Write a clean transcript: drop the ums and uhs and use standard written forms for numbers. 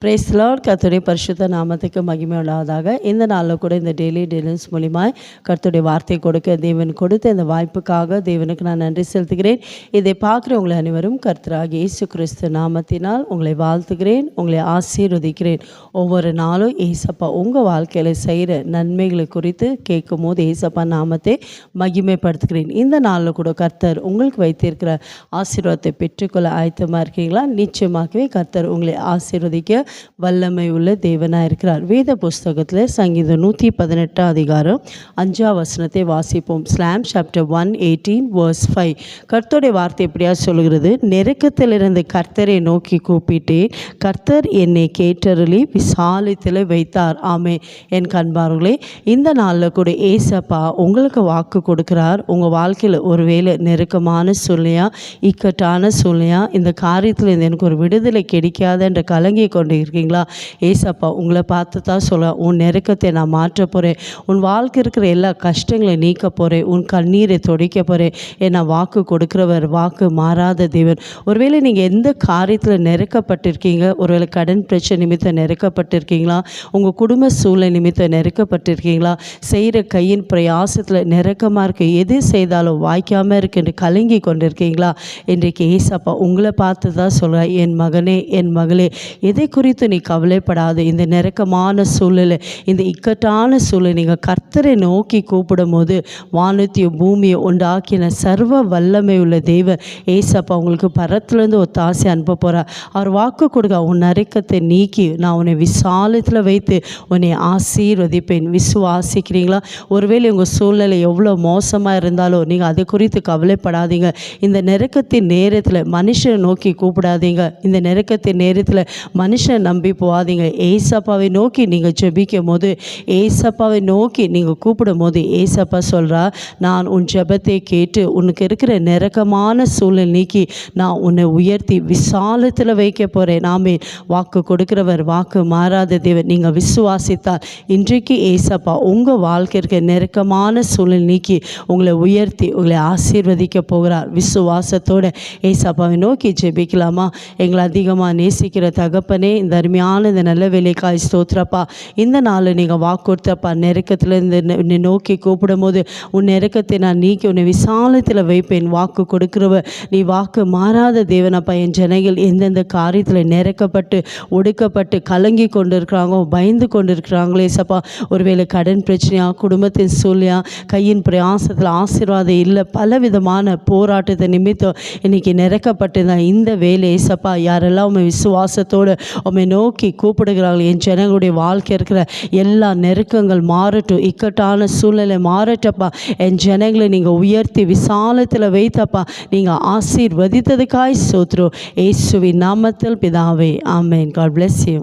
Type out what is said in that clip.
Price Lord. கர்த்தருடைய பரிசுத்த நாமத்துக்கு மகிமை உண்டாவதாக. இந்த நாளில் கூட இந்த டெய்லி டெலின்ஸ் மூலியமாய் கர்த்தருடைய வார்த்தை கொடுக்க தேவன் கொடுத்த இந்த வாய்ப்புக்காக தேவனுக்கு நான் நன்றி செலுத்துகிறேன். இதை பார்க்குற உங்களை அனைவரும் கர்த்தராகிய இயேசு கிறிஸ்து நாமத்தினால் உங்களை வாழ்த்துகிறேன், உங்களை ஆசீர்வதிக்கிறேன். ஒவ்வொரு நாளும் ஏசப்பா உங்கள் வாழ்க்கையில் செய்கிற நன்மைகளை குறித்து கேட்கும் போது ஏசப்பா நாமத்தை மகிமைப்படுத்துகிறேன். இந்த நாளில் கூட கர்த்தர் உங்களுக்கு வைத்திருக்கிற ஆசீர்வாதத்தை பெற்றுக்கொள்ள ஆயத்தமாக இருக்கீங்களா? நிச்சயமாகவே கர்த்தர் உங்களை ஆசீர்வதிக்க வல்லமை உள்ள தேவனாக இருக்கிறார். வேத புஸ்தகத்தில் சங்கீதம் 118 அதிகாரம் 5 வசனத்தை வாசிப்போம். Slam chapter 118 verse 5. கர்த்தருடைய வார்த்தை எப்படியா சொல்கிறது? நெருக்கத்திலிருந்து கர்த்தரை நோக்கி கூப்பிட்டேன், கர்த்தர் என்னை கேட்டருளி விசாலத்தில் வைத்தார். ஆமே. என் கண்பார்களே, இந்த நாளில் கூட ஏசப்பா உங்களுக்கு வாக்கு கொடுக்கிறார். உங்கள் வாழ்க்கையில் ஒருவேளை நெருக்கமான சூழ்நிலையா, இக்கட்டான சூழ்நிலையா, இந்த காரியத்தில் எனக்கு ஒரு விடுதலை கிடைக்காத என்ற கலங்கி கொண்டு இருக்கீங்களா? ஏசப்பா உங்களை பார்த்து தான் சொல்ல, உன் நெருக்கத்தை நான் மாற்ற போகிறேன், உன் வாழ்க்கை இருக்கிற எல்லா கஷ்டங்களை நீக்க போகிறேன், உன் கண்ணீரை துடைக்க போகிறேன். ஏன்னா வாக்கு கொடுக்கிறவர், வாக்கு மாறாத தேவன். ஒருவேளை நீங்கள் எந்த காரியத்தில் நெருக்கப்பட்டிருக்கீங்க, ஒருவேளை கடன் பிரச்சனை நிமித்தம் நெருக்கப்பட்டிருக்கீங்களா, உங்கள் குடும்ப சூழ்நிலை நிமித்தம் நெருக்கப்பட்டிருக்கீங்களா, செய்கிற கையின் பிரயாசத்தில் நெருக்கமாக இருக்குது, எது செய்தாலும் வாய்க்காமல் இருக்குன்னு கலங்கி கொண்டிருக்கீங்களா? இன்றைக்கு ஏசப்பா உங்களை பார்த்து தான் சொல்கிறார், என் மகனே, என் மகளே, எதை குறித்து நீ கவலைப்படாது. இந்த நெருக்கமான சூழ்நிலை, இந்த இக்கட்டான சூழ்நிலை நீங்கள் கர்த்தரை நோக்கி கூப்பிடும் போது வானத்தையும் பூமியை உண்டாக்கின சர்வ வல்லமை உள்ள தேவன் ஏசப்பா உங்களுக்கு பரத்துலேருந்து ஒரு தாசை அனுப்ப போகிறார். அவர் வாக்கு கொடுக்க, உன் நெருக்கத்தை நீக்கி நான் உன்னை விசாலத்தில் வைத்து உன்னை ஆசீர்வதிப்பேன். விசுவாசிக்கிறீங்களா? ஒருவேளை உங்கள் சூழ்நிலை எவ்வளோ மோசமாக இருந்தாலும் நீங்கள் அதை குறித்து கவலைப்படாதீங்க. இந்த நெருக்கத்தின் நேரத்தில் மனுஷனை நோக்கி கூப்பிடாதீங்க. இந்த நெருக்கத்தின் நேரத்தில் மனுஷனை நம்பி போகாதீங்க. ஏசப்பாவை நோக்கி நீங்கள் ஜெபிக்கும் போது, ஏசப்பாவை நோக்கி நீங்கள் கூப்பிடும் போது ஏசப்பா சொல்கிறா, நான் உன் ஜெபத்தை கேட்டு உனக்கு இருக்கிற நெருக்கமான சூழ்நிலை நீக்கி நான் உன்னை உயர்த்தி விசாலத்தில் வைக்க போகிறேன். நாமே வாக்கு கொடுக்கிறவர், வாக்கு மாறாத தேவன். நீங்கள் விசுவாசித்தால் இன்றைக்கு ஏசப்பா உங்கள் வாழ்க்கைக்கு நெருக்கமான சூழ்நிலை நீக்கி உங்களை உயர்த்தி உங்களை ஆசீர்வதிக்க போகிறார். விசுவாசத்தோடு ஏசப்பாவை நோக்கி ஜெபிக்கலாமா? எங்களை அதிகமாக நேசிக்கிற தகப்பனே, இந்த அருமையான இந்த நல்ல வேலைக்காய் ஸ்தோத்திரப்பா. இந்த நாளில் நீங்கள் வாக்கு கொடுத்தப்பா, நெருக்கத்தில் இந்த நோக்கி கூப்பிடும் போது உன் நெருக்கத்தை நான் நீக்கி உன்னை விசாலத்தில் வைப்பேன். வாக்கு கொடுக்கிறவ நீ, வாக்கு மாறாத தேவனப்பா. என் ஜனங்கள் எந்தெந்த காரியத்தில் நெருக்கப்பட்டு ஒடுக்கப்பட்டு கலங்கி கொண்டு இருக்கிறாங்களோ, பயந்து கொண்டு இருக்கிறாங்களே சப்பா, ஒருவேளை கடன் பிரச்சனையாக, குடும்பத்தின் சூழ்நிலையா, கையின் பிரயாசத்தில் ஆசீர்வாதம் இல்லை, பலவிதமான போராட்டத்தை நிமித்தம் இன்றைக்கி நெருக்கப்பட்டு தான் இந்த வேலை ஏசப்பா, யாரெல்லாம் உண்மை விசுவாசத்தோடு உம்மை நோக்கி கூப்பிடுகிறார்கள், என் ஜனங்களுடைய வாழ்க்கை இருக்கிற எல்லா நெருக்கங்கள் மாறட்டும், இக்கட்டான சூழ்நிலை மாறட்டப்பா. என் ஜனங்களை நீங்கள் உயர்த்தி விசாலத்தில் வைத்தப்பா, நீங்கள் ஆசீர்வதித்ததுக்காய் ஸ்தோத்திரம். இயேசுவின் நாமத்தில் பிதாவே, ஆமென். God bless you.